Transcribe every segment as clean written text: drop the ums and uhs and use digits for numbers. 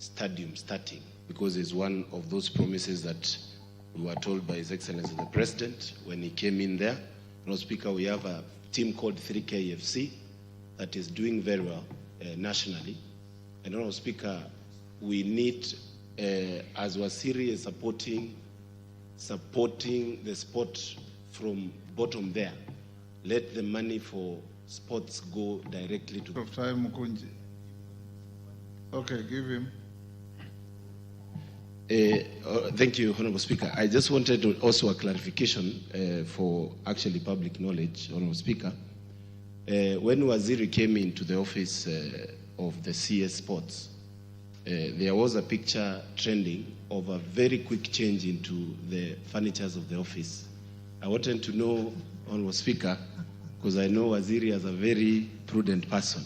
stadium starting, because it's one of those promises that we were told by His Excellency the President when he came in there. Speaker, we have a team called 3KFC that is doing very well nationally. And Speaker, we need, as Waziri is supporting the sport from bottom there, let the money for sports go directly to... Of time, Mukunji. Okay, give him. Thank you, Honorable Speaker. I just wanted also a clarification for actually public knowledge, Honorable Speaker. When Waziri came into the office of the CS Sports, there was a picture trending of a very quick change into the furnitures of the office. I wanted to know, Honorable Speaker, because I know Waziri as a very prudent person,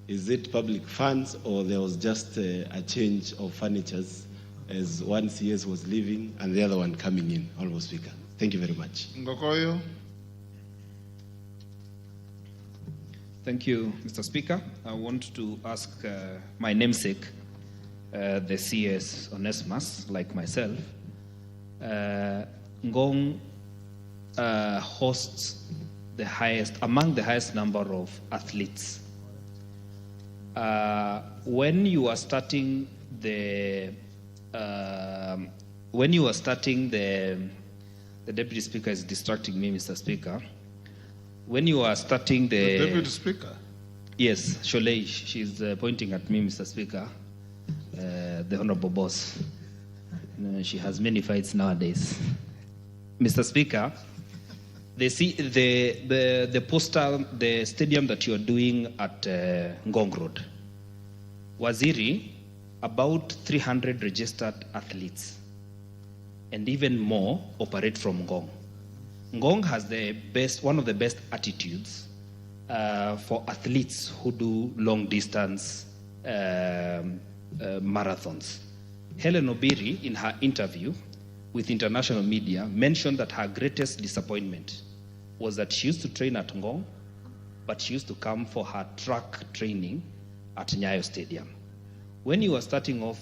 is it public funds or there was just a change of furnitures as one CS was leaving and the other one coming in, Honorable Speaker? Thank you very much. Ngokoyo. Thank you, Mr. Speaker. I want to ask my namesake, the CS Onesimus, like myself. Ngong hosts among the highest number of athletes. When you are starting the Deputy Speaker is distracting me, Mr. Speaker. When you are starting the Deputy Speaker? Yes, Sholei, she's pointing at me, Mr. Speaker, the Honorable Boss. She has many fights nowadays. Mr. Speaker, the stadium that you're doing at Ngong Road, Waziri, about 300 registered athletes and even more operate from Ngong. Ngong has one of the best attitudes for athletes who do long distance marathons. Helen Obiri, in her interview with international media, mentioned that her greatest disappointment was that she used to train at Ngong, but she used to come for her track training at Nyayo Stadium. When you were starting off,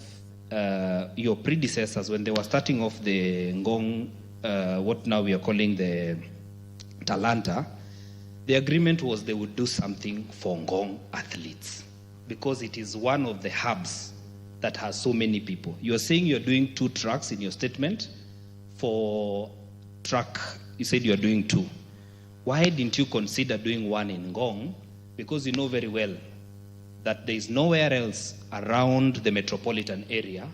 your predecessors, when they were starting off the Ngong, what now we are calling the Talanta, the agreement was they would do something for Ngong athletes because it is one of the hubs that has so many people. You are saying you're doing 2 tracks in your statement. For track, you said you are doing 2. Why didn't you consider doing 1 in Ngong? Because you know very well that there is nowhere else around the metropolitan area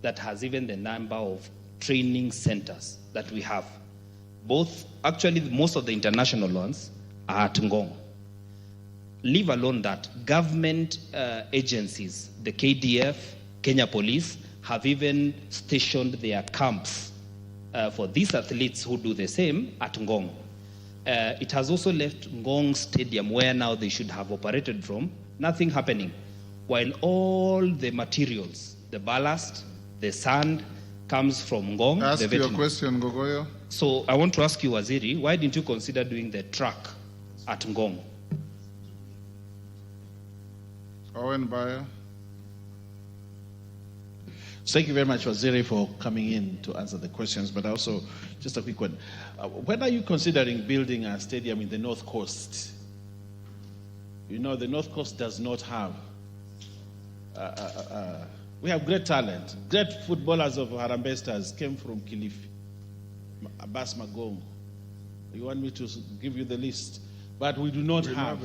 that has even the number of training centers that we have. Actually, most of the international ones are at Ngong. Leave alone that, government agencies, the KDF, Kenya Police, have even stationed their camps for these athletes who do the same at Ngong. It has also left Ngong Stadium, where now they should have operated from, nothing happening. While all the materials, the ballast, the sand, comes from Ngong. Ask your question, Gogoyo. So I want to ask you, Waziri, why didn't you consider doing the track at Ngong? Owen Bayer. Thank you very much, Waziri, for coming in to answer the questions, but also just a quick one. When are you considering building a stadium in the North Coast? You know, the North Coast does not have, we have great talent. Great footballers of Harambee Stars came from Kilifi, Abbas Magong. You want me to give you the list? But we do not have.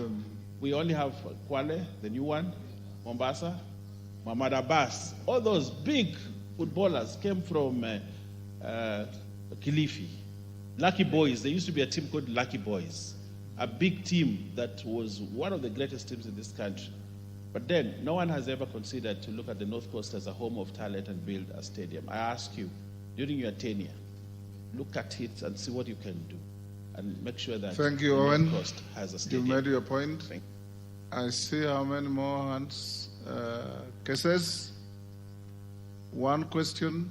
We only have Kwale, the new one, Mombasa, Muhammad Abbas. All those big footballers came from Kilifi. Lucky Boys, there used to be a team called Lucky Boys, a big team that was one of the greatest teams in this country. But then, no one has ever considered to look at the North Coast as a home of talent and build a stadium. I ask you, during your tenure, look at it and see what you can do, and make sure that Thank you, the Owen. North Coast has a stadium. You made your point. Thank you. I see how many more hands. Cases? One question.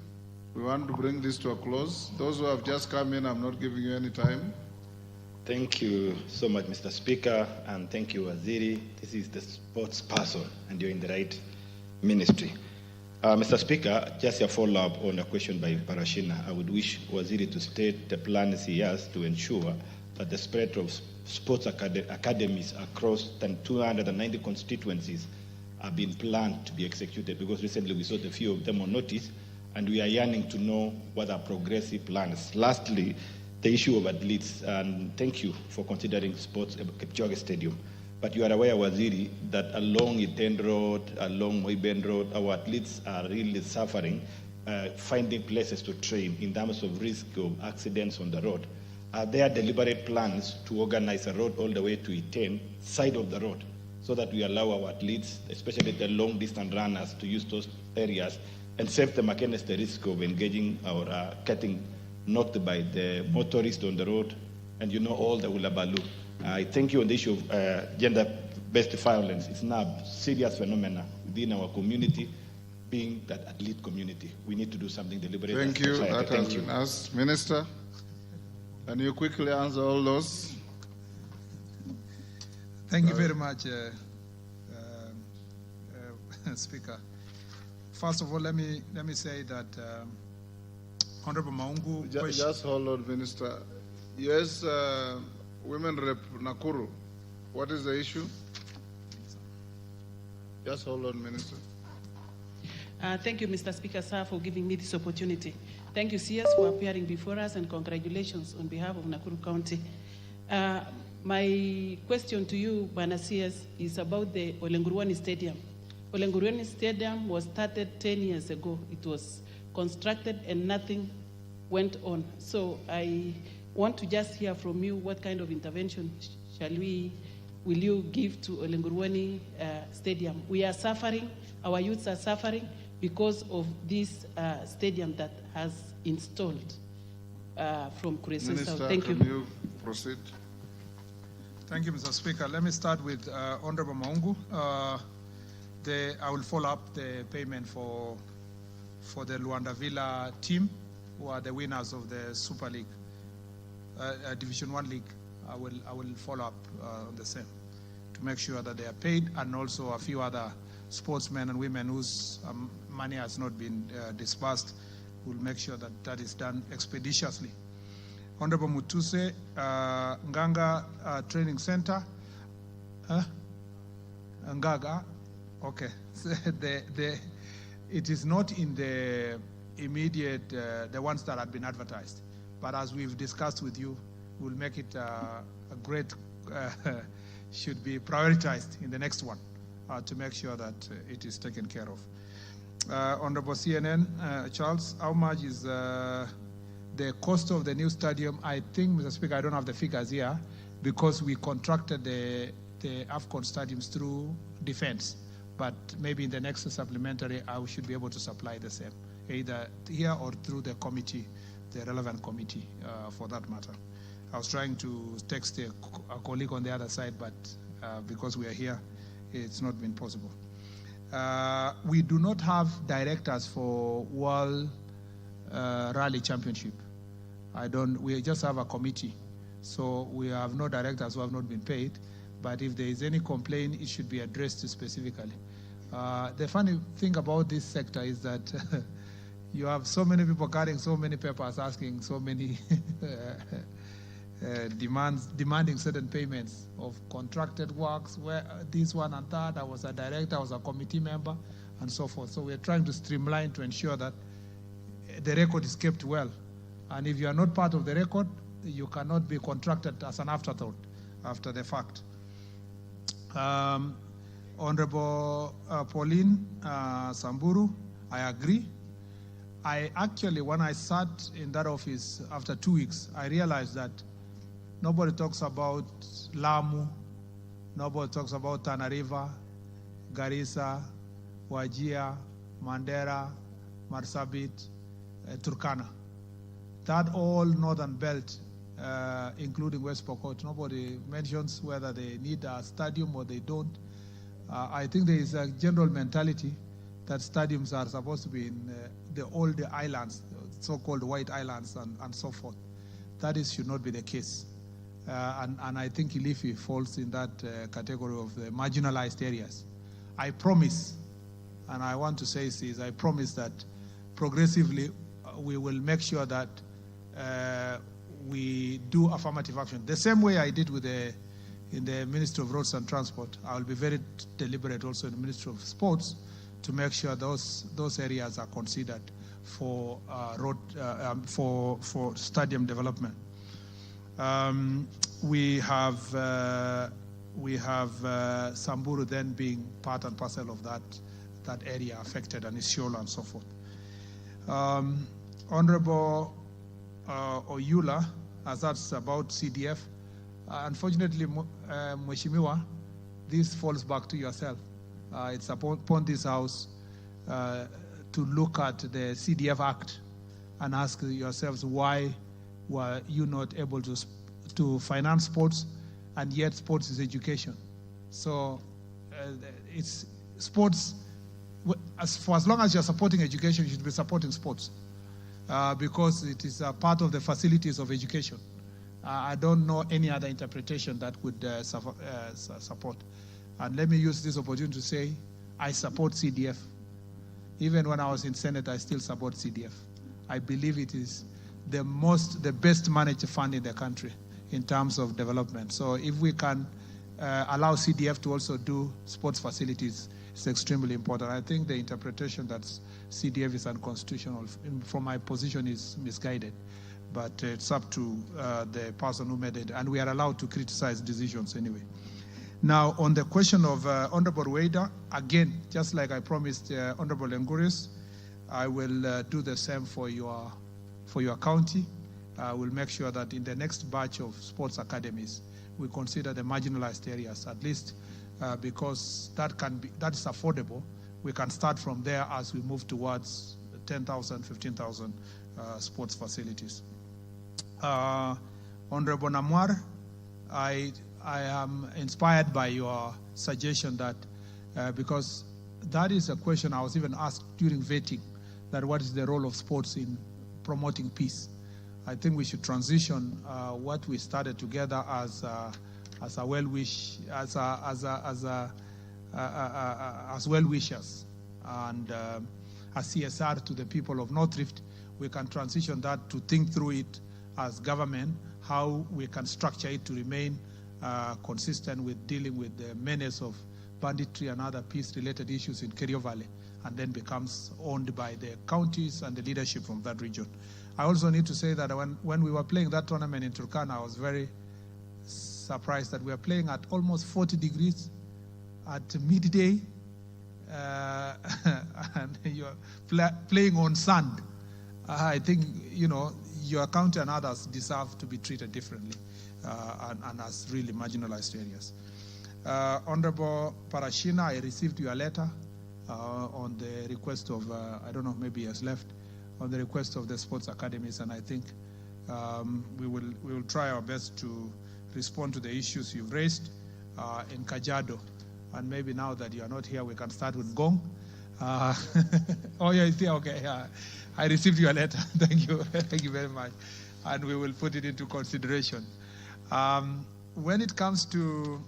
We want to bring this to a close. Those who have just come in, I'm not giving you any time. Thank you so much, Mr. Speaker, and thank you, Waziri. This is the sports person, and you're in the right ministry. Mr. Speaker, just a follow-up on a question by Parashina. I would wish Waziri to state the plans he has to ensure that the spread of sports academies across 290 constituencies are being planned to be executed, because recently we saw a few of them on notice, and we are yearning to know what are progressive plans. Lastly, the issue of athletes, and thank you for considering sports at Kipchoge Stadium. But you are aware, Waziri, that along Iten Road, along Moiben Road, our athletes are really suffering, finding places to train in terms of risk of accidents on the road. Are there deliberate plans to organize a road all the way to Iten, side of the road, so that we allow our athletes, especially the long-distance runners, to use those areas and save them against the risk of engaging or getting knocked by the motorist on the road and, all the ulabalu. I thank you on the issue of gender-based violence. It's now a serious phenomenon within our community, being that athlete community. We need to do something deliberate. Thank you. That has been asked. Minister, can you quickly answer all those? Thank you very much, Speaker. First of all, let me say that Honorable Maungu. Just hold on, Minister. Yes, Women Rep Nakuru, what is the issue? Just hold on, Minister. Thank you, Mr. Speaker, sir, for giving me this opportunity. Thank you, CS, for appearing before us, and congratulations on behalf of Nakuru County. My question to you, Bana CS, is about the Olenguruani Stadium. Olenguruani Stadium was started 10 years ago. It was constructed and nothing went on. So I want to just hear from you what kind of intervention will you give to Olenguruani Stadium? We are suffering, our youths are suffering because of this stadium that has installed from Kuresu South. Thank you. Can you proceed? Thank you, Mr. Speaker. Let me start with Honorable Maungu. I will follow up the payment for the Luanda Villa team, who are the winners of the Super League. Division 1 league. I will follow up on the same to make sure that they are paid, and also a few other sportsmen and women whose money has not been disbursed. We'll make sure that that is done expeditiously. Honorable Mutuse, Nganga Training Center. Ngaga, okay. It is not in the immediate, the ones that have been advertised. But as we've discussed with you, we'll make it a great, should be prioritized in the next one to make sure that it is taken care of. Honorable CNN, Charles, how much is the cost of the new stadium? I think, Mr. Speaker, I don't have the figures here because we contracted the AFCON stadiums through defense. But maybe in the next supplementary, I should be able to supply the same, either here or through the committee, the relevant committee for that matter. I was trying to text a colleague on the other side, but because we are here, it's not been possible. We do not have directors for World Rally Championship. We just have a committee. So we have no directors who have not been paid, but if there is any complaint, it should be addressed specifically. The funny thing about this sector is that you have so many people carrying so many papers asking so many demanding certain payments of contracted works, where this one and that, I was a director, I was a committee member, and so forth. So we're trying to streamline to ensure that the record is kept well. And if you are not part of the record, you cannot be contracted as an afterthought after the fact. Honorable Pauline Samburu, I agree. I actually, when I sat in that office after 2 weeks, I realized that nobody talks about Lamu, nobody talks about Tana River, Garissa, Wajir, Mandera, Marsabit, Turkana. That all northern belt, including West Pokot, nobody mentions whether they need a stadium or they don't. I think there is a general mentality that stadiums are supposed to be in all the islands, so-called white islands and so forth. That should not be the case. And I think Kilifi falls in that category of the marginalized areas. I promise And I want to say is I promise that progressively we will make sure that we do affirmative action. The same way I did in the Ministry of Roads and Transport, I will be very deliberate also in the Ministry of Sports to make sure those areas are considered for for stadium development. We have Samburu then being part and parcel of that area affected, and Isiolo and so forth. Honorable Oyula, as that's about CDF, unfortunately, Mheshimiwa, this falls back to yourself. It's upon this House to look at the CDF Act and ask yourselves why were you not able to finance sports, and yet sports is education. So it's sports. For as long as you're supporting education, you should be supporting sports because it is a part of the facilities of education. I don't know any other interpretation that would support. And let me use this opportunity to say I support CDF. Even when I was in Senate, I still support CDF. I believe it is the best managed fund in the country in terms of development. So if we can allow CDF to also do sports facilities, it's extremely important. I think the interpretation that CDF is unconstitutional, from my position, is misguided. But it's up to the person who made it, and we are allowed to criticize decisions anyway. Now, on the question of Honorable Weda, again, just like I promised Honorable Nguris, I will do the same for your county. We'll make sure that in the next batch of sports academies, we consider the marginalized areas, at least because that is affordable. We can start from there as we move towards 10,000, 15,000 sports facilities. Honorable Namwar, I am inspired by your suggestion that because that is a question I was even asked during vetting, that what is the role of sports in promoting peace. I think we should transition what we started together as well-wishers and as CSR to the people of North Rift. We can transition that to think through it as government, how we can structure it to remain consistent with dealing with the menace of banditry and other peace-related issues in Kerio Valley, and then becomes owned by the counties and the leadership from that region. I also need to say that when we were playing that tournament in Turkana, I was very surprised that we were playing at almost 40 degrees at midday, and you're playing on sand. I think, your county and others deserve to be treated differently and as really marginalized areas. Honorable Parashina, I received your letter on the request of, I don't know, maybe he has left, on the request of the sports academies, and I think we will try our best to respond to the issues you've raised in Kajiado. And maybe now that you are not here, we can start with Gong. Oh, yeah, it's here. Okay, yeah. I received your letter. Thank you. Thank you very much. And we will put it into consideration. When it comes to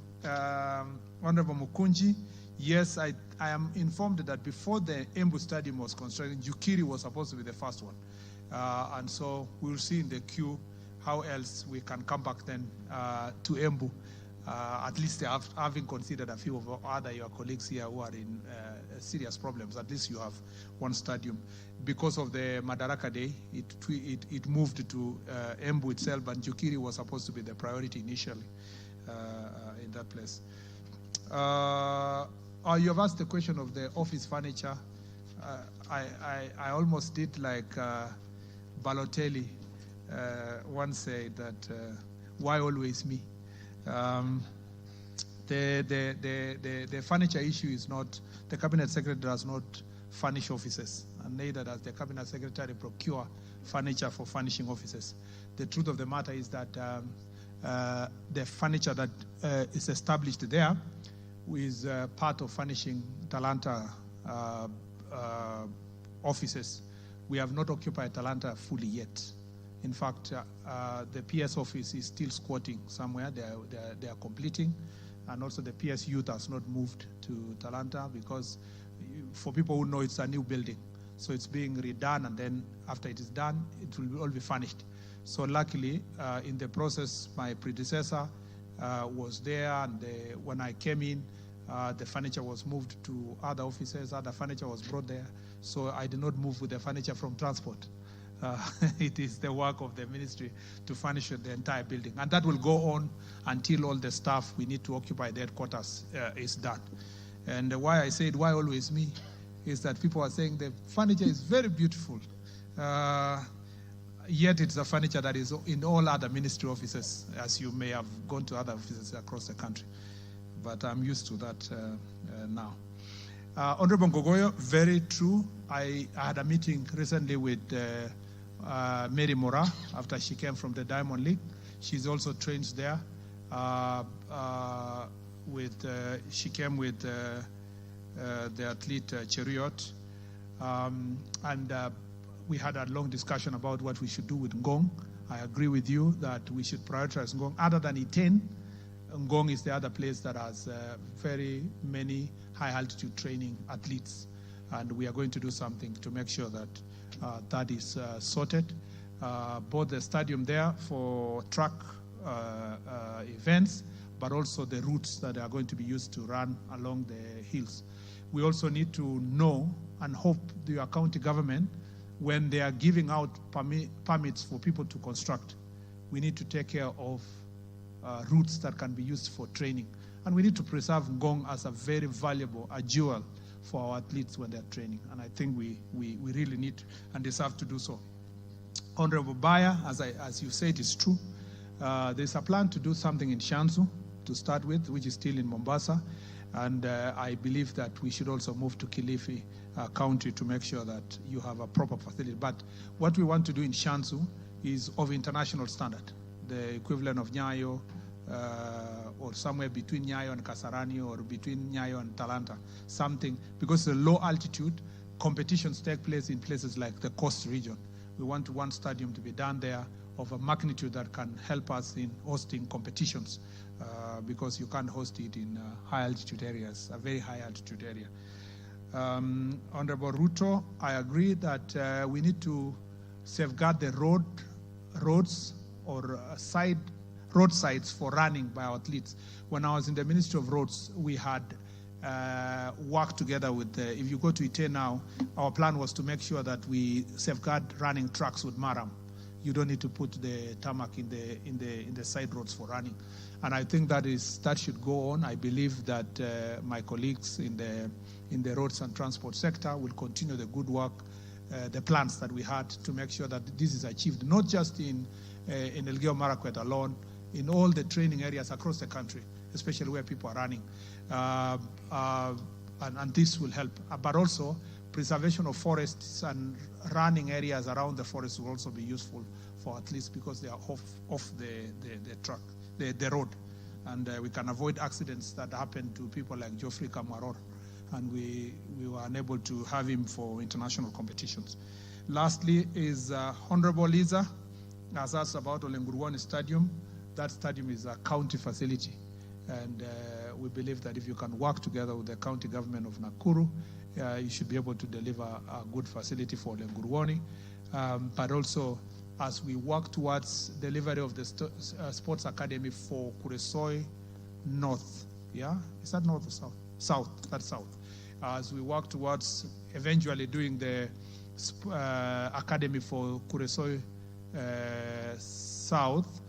Honorable Mukunji, yes, I am informed that before the Embu Stadium was constructed, Jukiri was supposed to be the first one. And so we'll see in the queue how else we can come back then to Embu. At least having considered a few of your colleagues here who are in serious problems, at least you have one stadium. Because of the Madaraka Day, it moved to Embu itself, and Jukiri was supposed to be the priority initially in that place. You have asked the question of the office furniture. I almost did like Balotelli once said that, why always me? The furniture issue is not, the cabinet secretary does not furnish offices, and neither does the cabinet secretary procure furniture for furnishing offices. The truth of the matter is that the furniture that is established there is part of furnishing Talanta offices. We have not occupied Talanta fully yet. In fact, the PS office is still squatting somewhere. They are completing, and also the PS youth has not moved to Talanta because for people who know, it's a new building. So it's being redone, and then after it is done, it will all be furnished. So luckily, in the process, my predecessor was there, and when I came in, the furniture was moved to other offices, other furniture was brought there. So I did not move with the furniture from transport. It is the work of the ministry to furnish the entire building. And that will go on until all the staff we need to occupy the headquarters is done. And why I said, why always me, is that people are saying the furniture is very beautiful. Yet it's a furniture that is in all other ministry offices, as you may have gone to other offices across the country. But I'm used to that now. Honorable Ngogoyo, very true. I had a meeting recently with Mary Mora after she came from the Diamond League. She's also trained there. She came with the athlete Cheriot, and we had a long discussion about what we should do with Ngong. I agree with you that we should prioritize Ngong. Other than Iten, Ngong is the other place that has very many high altitude training athletes, and we are going to do something to make sure that that is sorted. Both the stadium there for track events, but also the routes that are going to be used to run along the hills. We also need to know and hope the county government, when they are giving out permits for people to construct, we need to take care of routes that can be used for training. And we need to preserve Ngong as a very valuable, a jewel for our athletes when they're training. And I think we really need and deserve to do so. Honorable Baya, as you said, is true. There's a plan to do something in Shanzu to start with, which is still in Mombasa. And I believe that we should also move to Kilifi County to make sure that you have a proper facility. But what we want to do in Shanzu is of international standard, the equivalent of Nyayo, or somewhere between Nyayo and Kasarani, or between Nyayo and Talanta, something, because the low altitude competitions take place in places like the coast region. We want one stadium to be done there of a magnitude that can help us in hosting competitions, because you can't host it in high altitude areas, a very high altitude area. Honorable Ruto, I agree that we need to safeguard the roads or roadsides for running by our athletes. When I was in the Ministry of Roads, we had worked together with, if you go to Ite now, our plan was to make sure that we safeguard running tracks with Maram. You don't need to put the tarmac in the side roads for running. And I think that should go on. I believe that my colleagues in the roads and transport sector will continue the good work, the plans that we had to make sure that this is achieved, not just in Elgeyo Marakwet alone, in all the training areas across the country, especially where people are running. And this will help. But also, preservation of forests and running areas around the forest will also be useful for athletes, because they are off the road. And we can avoid accidents that happen to people like Geoffrey Kamwaror. And we were unable to have him for international competitions. Lastly is Honorable Liza has asked about Olenguruwani Stadium. That stadium is a county facility. And we believe that if you can work together with the county government of Nakuru, you should be able to deliver a good facility for Olenguruwani. But also, as we work towards delivery of the sports academy for Kuresoi North, yeah? Is that north or south? South, that's south. As we work towards eventually doing the academy for Kuresoi South,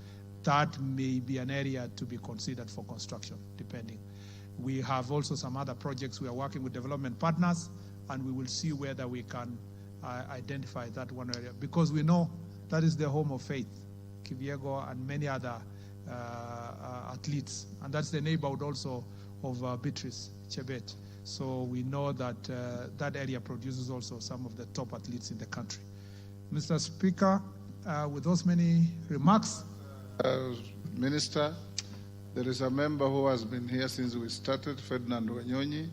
that may be an area to be considered for construction, depending. We have also some other projects we are working with development partners, and we will see whether we can identify that one area, because we know that is the home of Faith, Kiviego, and many other athletes, and that's the neighborhood also of Beatrice Chebet. So we know that that area produces also some of the top athletes in the country. Mr. Speaker, with those many remarks, Minister, there is a member who has been here since we started, Ferdinand Wanyonyi,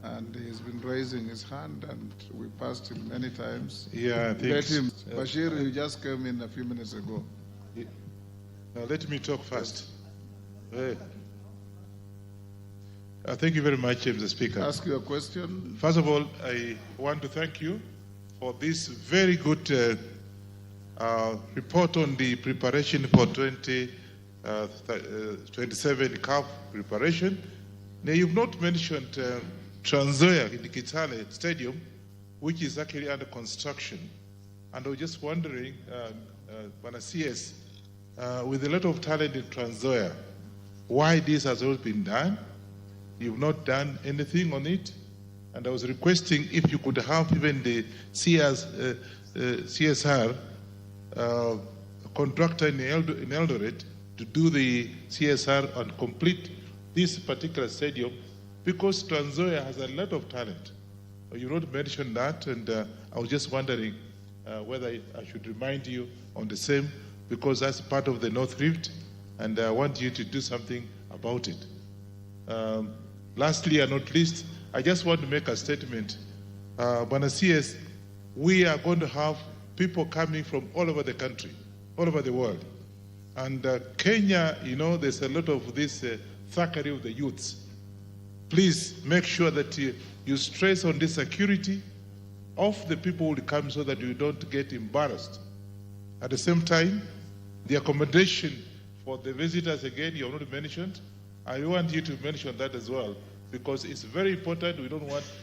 and he's been raising his hand, and we passed him many times. Yeah, thanks. Let him. Bashir, you just came in a few minutes ago. Now let me talk first. Thank you very much, Mr. Speaker. Ask your question. First of all, I want to thank you for this very good report on the preparation for 2027 CAF preparation. Now, you've not mentioned Trans Nzoia in the Kitale Stadium, which is actually under construction. And I was just wondering, CS, with a lot of talent in Trans Nzoia, why this has always been done? You've not done anything on it. And I was requesting if you could have even the CSR contractor in Eldoret to do the CSR and complete this particular stadium, because Trans Nzoia has a lot of talent. You not mentioned that, and I was just wondering whether I should remind you on the same, because that's part of the North Rift, and I want you to do something about it. Lastly and not least, I just want to make a statement. Bwana CS, we are going to have people coming from all over the country, all over the world. And Kenya, you know, there's a lot of this thuggery of the youths. Please make sure that you stress on the security of the people who come so that you don't get embarrassed. At the same time, the accommodation for the visitors, again, you have not mentioned. I want you to mention that as well, because it's very important. We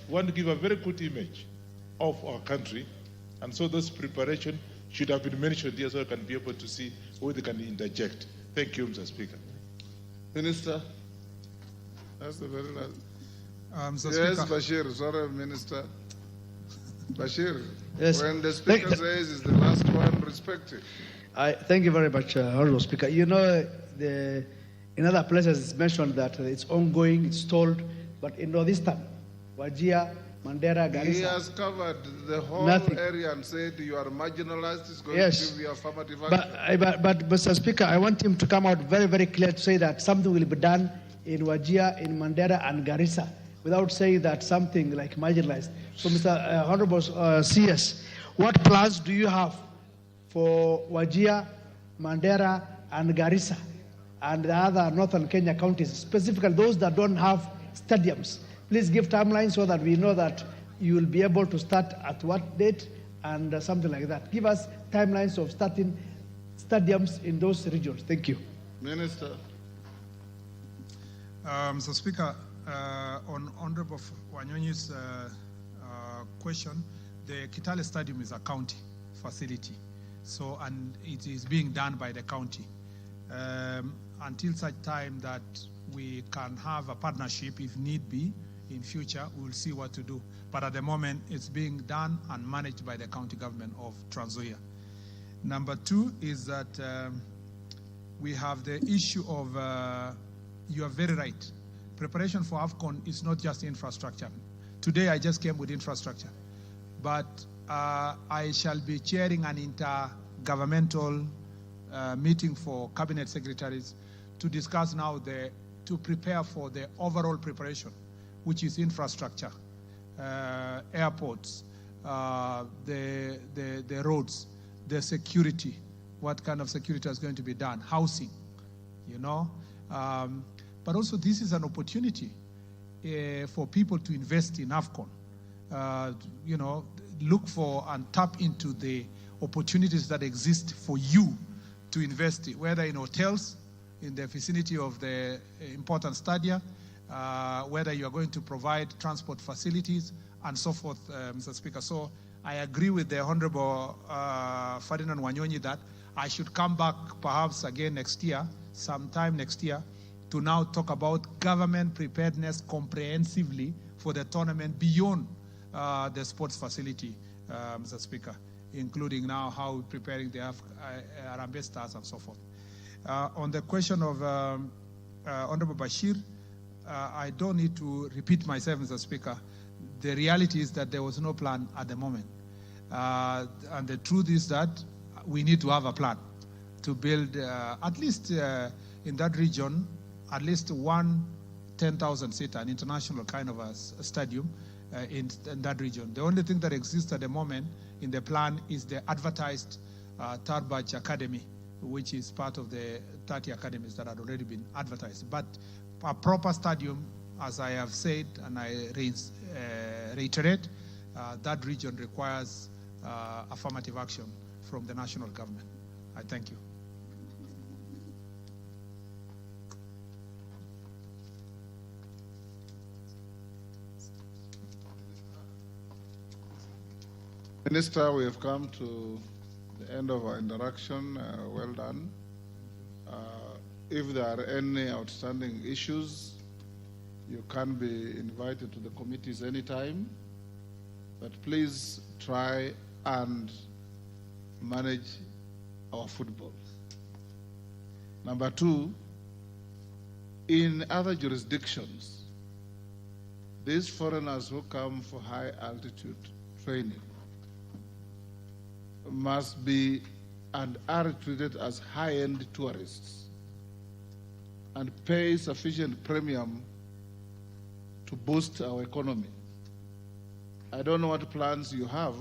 want to give a very good image of our country. And so this preparation should have been mentioned here so I can be able to see where they can interject. Thank you, Mr. Speaker. Minister. That's the very last. Mr. Yes, Speaker. Bashir. Sorry, Minister. Bashir, Yes. when the Speaker says it's the last one, respect it. Thank you very much, Honorable Speaker. You know, in other places it's mentioned that it's ongoing, it's stalled, but in Northeastern, Wajir, Mandera, Garissa. He has covered the whole Nothing. area and said you are marginalized. He's going Yes. to give you affirmative action. But Mr. Speaker, I want him to come out very, very clear to say that something will be done in Wajir, in Mandera, and Garissa, without saying that something like marginalized. So, Mr. Honorable CS, what plans do you have for Wajir, Mandera, and Garissa, and the other northern Kenya counties, specifically those that don't have stadiums? Please give timelines so that we know that you will be able to start at what date and something like that. Give us timelines of starting stadiums in those regions. Thank you. Minister. Mr. Speaker, on Honorable Wanyonyi's question, the Kitale Stadium is a county facility, so and it is being done by the county. Until such time that we can have a partnership, if need be, in future, we'll see what to do. But at the moment, it's being done and managed by the county government of Trans Nzoia. Number two is that we have the issue of, you are very right, preparation for AFCON is not just infrastructure. Today, I just came with infrastructure. But I shall be chairing an intergovernmental meeting for cabinet secretaries to discuss now to prepare for the overall preparation, which is infrastructure, airports, the roads, the security, what kind of security is going to be done, housing, you know. But also this is an opportunity for people to invest in AFCON. You know, look for and tap into the opportunities that exist for you to invest, whether in hotels, in the vicinity of the important stadia, whether you are going to provide transport facilities and so forth, Mr. Speaker. So I agree with the Honorable Ferdinand Wanyonyi that I should come back perhaps again next year, sometime next year, to now talk about government preparedness comprehensively for the tournament beyond the sports facility, Mr. Speaker, including now how we're preparing the Harambee Stars and so forth. On the question of Honorable Bashir, I don't need to repeat myself, Mr. Speaker. The reality is that there was no plan at the moment. And the truth is that we need to have a plan to build, at least in that region, at least one 10,000-seater, an international kind of a stadium in that region. The only thing that exists at the moment in the plan is the advertised Tarbaj Academy, which is part of the 30 academies that had already been advertised. But a proper stadium as I have said, and I reiterate, that region requires affirmative action from the national government. I thank you. Minister, we have come to the end of our interaction. Well done. If there are any outstanding issues, you can be invited to the committees anytime, but please try and manage our football. Number two, in other jurisdictions, these foreigners who come for high altitude training must be and are treated as high-end tourists and pay sufficient premium to boost our economy. I don't know what plans you have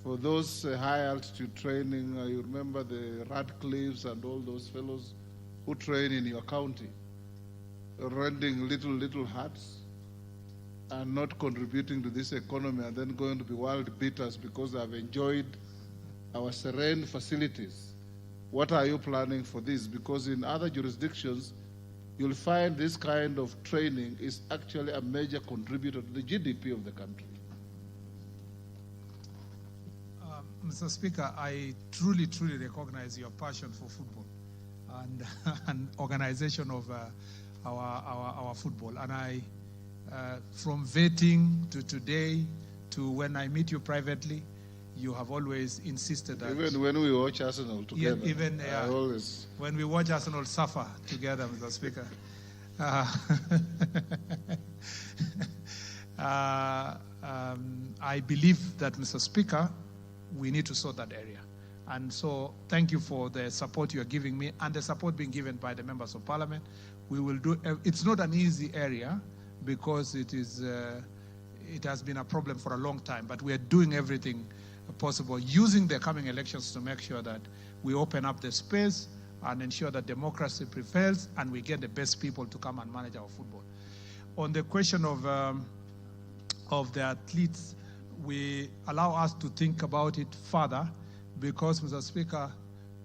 for those high-altitude training. You remember the Radcliffes and all those fellows who train in your county, renting little huts and not contributing to this economy, and then going to be world beaters because they have enjoyed our serene facilities. What are you planning for this? Because in other jurisdictions, you'll find this kind of training is actually a major contributor to the GDP of the country. Mr. Speaker, I truly recognize your passion for football and organization of our football. And I, from vetting to today to when I meet you privately, you have always insisted that... Even when we watch Arsenal together. Even always... when we watch Arsenal suffer together, Mr. Speaker. I believe that, Mr. Speaker, we need to sort that area. And so thank you for the support you are giving me and the support being given by the members of parliament. We will do, it's not an easy area because it has been a problem for a long time, but we are doing everything possible, using the coming elections to make sure that we open up the space and ensure that democracy prevails and we get the best people to come and manage our football. On the question of the athletes, we allow us to think about it further because, Mr. Speaker,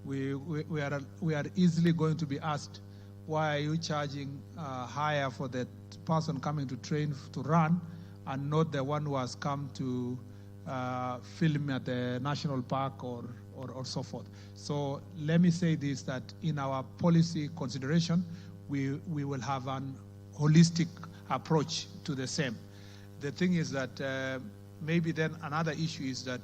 we are easily going to be asked, why are you charging higher for the person coming to train to run and not the one who has come to film at the national park or so forth? So let me say this, that in our policy consideration, we will have an holistic approach to the same. The thing is that maybe then another issue is that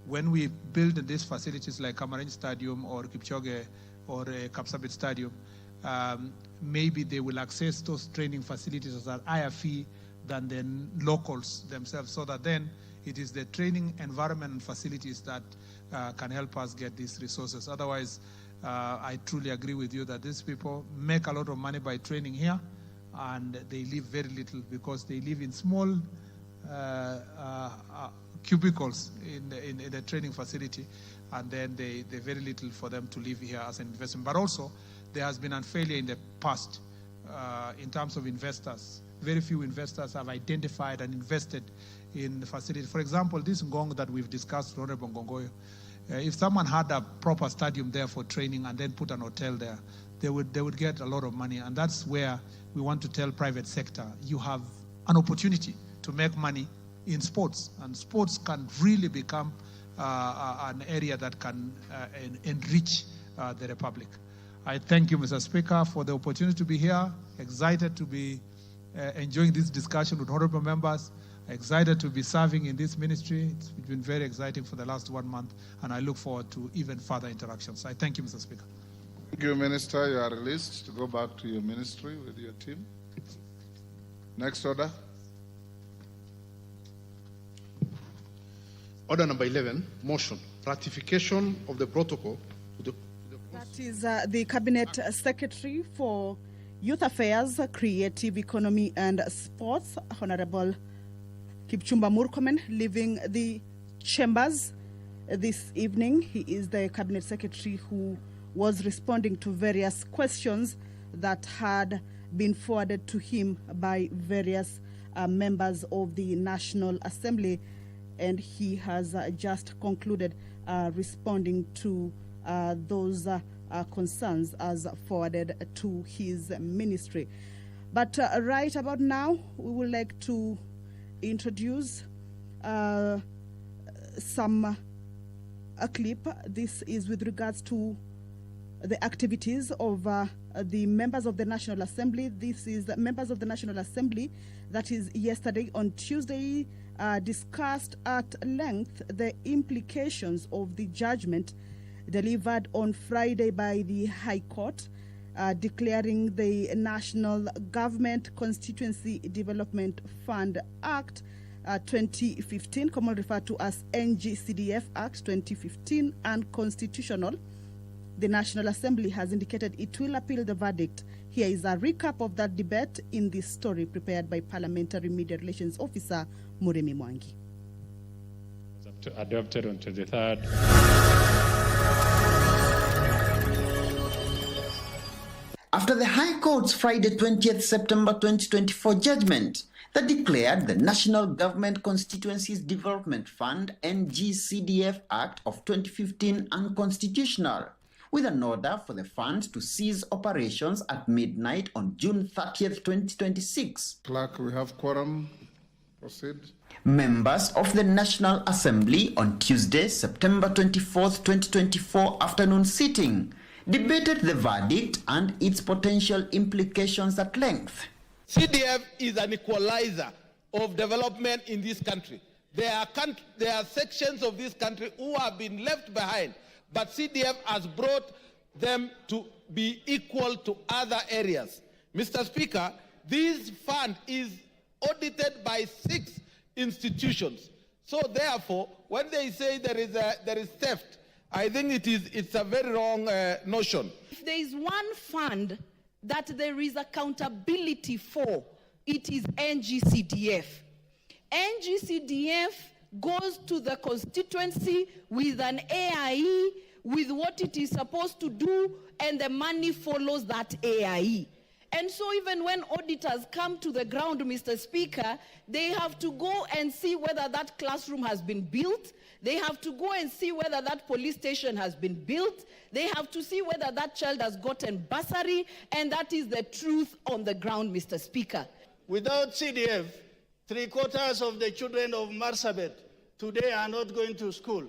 when we build these facilities like Kamarin Stadium or Kipchoge or Kapsabet Stadium, maybe they will access those training facilities at a higher fee than the locals themselves, so that then it is the training environment and facilities that can help us get these resources. Otherwise, I truly agree with you that these people make a lot of money by training here, and they live very little because they live in small cubicles in the training facility, and then they very little for them to live here as an investment. But also, there has been a failure in the past in terms of investors. Very few investors have identified and invested in the facility. For example, this Ngong that we've discussed, Honorable Ngongoyo, if someone had a proper stadium there for training and then put an hotel there, they would get a lot of money. And that's where we want to tell private sector, you have an opportunity to make money in sports, and sports can really become an area that can enrich the Republic. I thank you, Mr. Speaker, for the opportunity to be here. Excited to be enjoying this discussion with honorable members. Excited to be serving in this ministry. It's been very exciting for the last 1 month, and I look forward to even further interactions. I thank you, Mr. Speaker. Thank you, Minister. You are released to go back to your ministry with your team. Next order. Order number 11, motion, ratification of the protocol to the That is the Cabinet Secretary for Youth Affairs, Creative Economy and Sports, Honorable Kipchumba Murkomen, leaving the chambers this evening. He is the Cabinet Secretary who was responding to various questions that had been forwarded to him by various members of the National Assembly, and he has just concluded responding to those concerns as forwarded to his ministry. But right about now, we would like to introduce a clip. This is with regards to the activities of the members of the National Assembly. This is the members of the National Assembly that is yesterday on Tuesday discussed at length the implications of the judgment delivered on Friday by the High Court declaring the National Government Constituency Development Fund Act 2015, commonly referred to as NGCDF Act 2015, unconstitutional. The National Assembly has indicated it will appeal the verdict. Here is a recap of that debate in this story prepared by Parliamentary Media Relations Officer Muremi Mwangi. Adopted on 23rd. After the High Court's Friday 20th September 2024 judgment that declared the National Government Constituencies Development Fund NGCDF Act of 2015 unconstitutional, with an order for the fund to cease operations at midnight on June 30th, 2026. Clerk, we have quorum. Proceed. Members of the National Assembly on Tuesday, September 24th, 2024 afternoon sitting debated the verdict and its potential implications at length. CDF is an equalizer of development in this country. There are sections of this country who have been left behind, but CDF has brought them to be equal to other areas. Mr. Speaker, this fund is audited by 6 institutions. So therefore, when they say there is theft, I think it's a very wrong notion. If there is one fund that there is accountability for, it is NGCDF. NGCDF goes to the constituency with an AIE, with what it is supposed to do, and the money follows that AIE. And so even when auditors come to the ground, Mr. Speaker, they have to go and see whether that classroom has been built. They have to go and see whether that police station has been built. They have to see whether that child has gotten bursary, and that is the truth on the ground, Mr. Speaker. Without CDF, 3/4 of the children of Marsabit today are not going to school.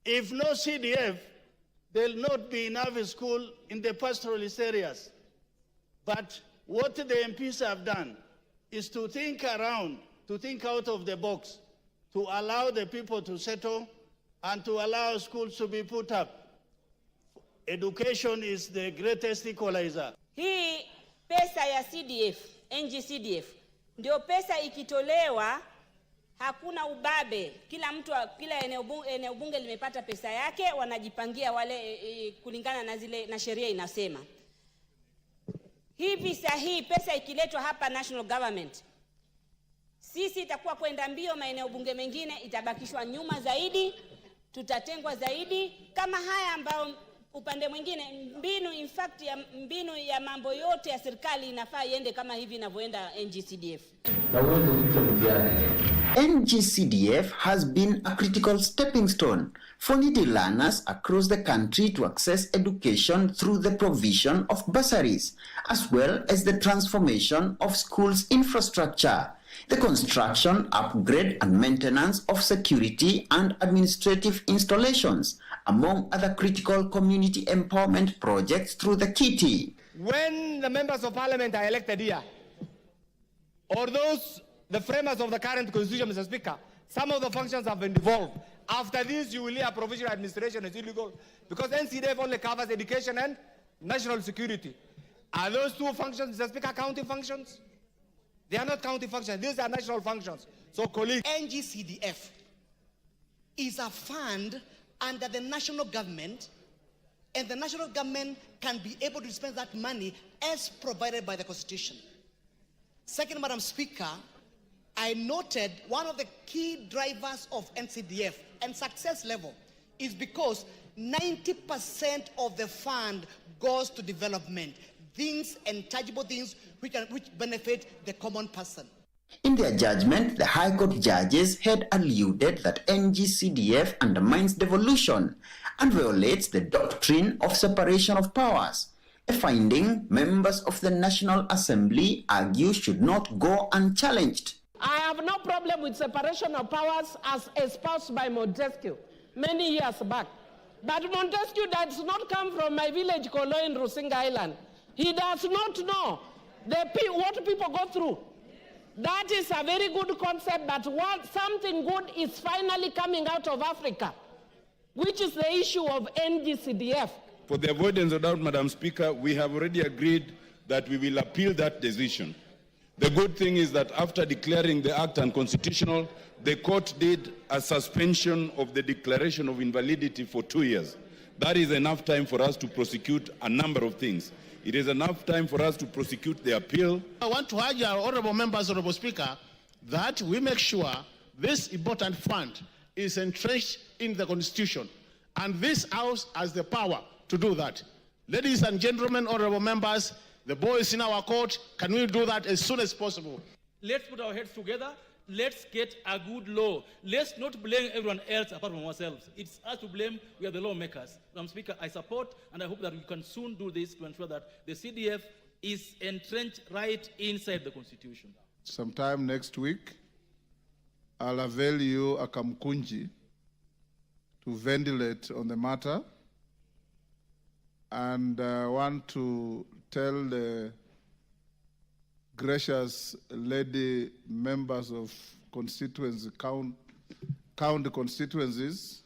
If no CDF, there will not be enough school in the pastoralist areas. But what the MPs have done is to think around, to think out of the box, to allow the people to settle and to allow schools to be put up. Education is the greatest equalizer. Hii pesa ya CDF, NGCDF, ndio pesa ikitolewa hakuna ubabe. Kila eneo bunge limepata pesa yake, wanajipangia wale kulingana na sheria inasema. Hivi sahihi pesa ikiletwa hapa national government, sisi itakuwa kwenda mbio, maeneo bunge mengine itabakishwa nyuma zaidi, tutatengwa zaidi. Kama haya ambao upande mwingine mbinu ya mambo yote ya serikali inafaa iende kama hivi inavyoenda NGCDF. NGCDF has been a critical stepping stone for needy learners across the country to access education through the provision of bursaries, as well as the transformation of schools' infrastructure, the construction, upgrade, and maintenance of security and administrative installations, among other critical community empowerment projects through the kitty. When the members of parliament are elected here, or the framers of the current constitution, Mr. Speaker, some of the functions have been devolved. After this, you will hear provisional administration is illegal because NCDF only covers education and national security. Are those two functions, Mr. Speaker, county functions? They are not county functions. These are national functions. So, colleagues. NGCDF is a fund under the national government, and the national government can be able to spend that money as provided by the Constitution. Second, Madam Speaker, I noted one of the key drivers of NCDF and success level is because 90% of the fund goes to development. things and tangible things which benefit the common person. In their judgment, the High Court judges had alluded that NGCDF undermines devolution and violates the doctrine of separation of powers, a finding members of the National Assembly argue should not go unchallenged. I have no problem with separation of powers as espoused by Montesquieu many years back. But Montesquieu does not come from my village, Kolo, in Rusinga Island. He does not know what people go through. That is a very good concept, but something good is finally coming out of Africa, which is the issue of NGCDF. For the avoidance of doubt, Madam Speaker, we have already agreed that we will appeal that decision. The good thing is that after declaring the act unconstitutional, the court did a suspension of the declaration of invalidity for 2 years. That is enough time for us to prosecute a number of things. It is enough time for us to prosecute the appeal. I want to urge our honorable members, honorable Speaker, that we make sure this important fund is entrenched in the Constitution, and this House has the power to do that. Ladies and gentlemen, honorable members, the ball is in our court. Can we do that as soon as possible? Let's put our heads together. Let's get a good law. Let's not blame everyone else apart from ourselves. It's us to blame. We are the lawmakers. Madam Speaker, I support and I hope that we can soon do this to ensure that the CDF is entrenched right inside the Constitution. Sometime next week, I'll avail you a Kamkunji to ventilate on the matter, and I want to tell the gracious lady members of constituency, county constituencies,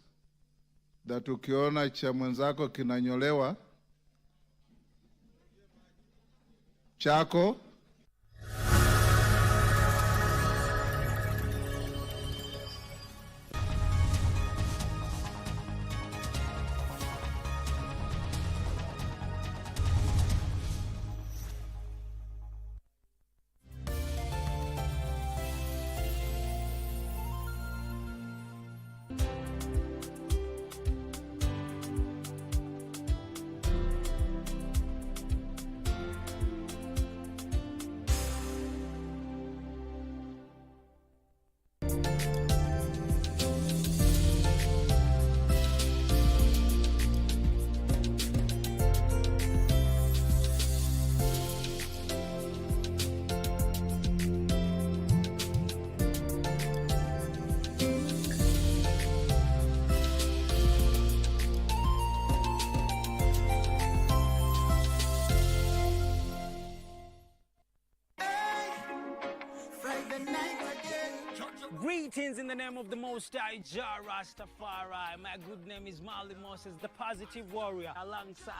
that ukiona cha mwenzako kinanyolewa chako Greetings in the name of the Most High, Jah Rastafari. My good name is Marley Moses, the Positive Warrior, alongside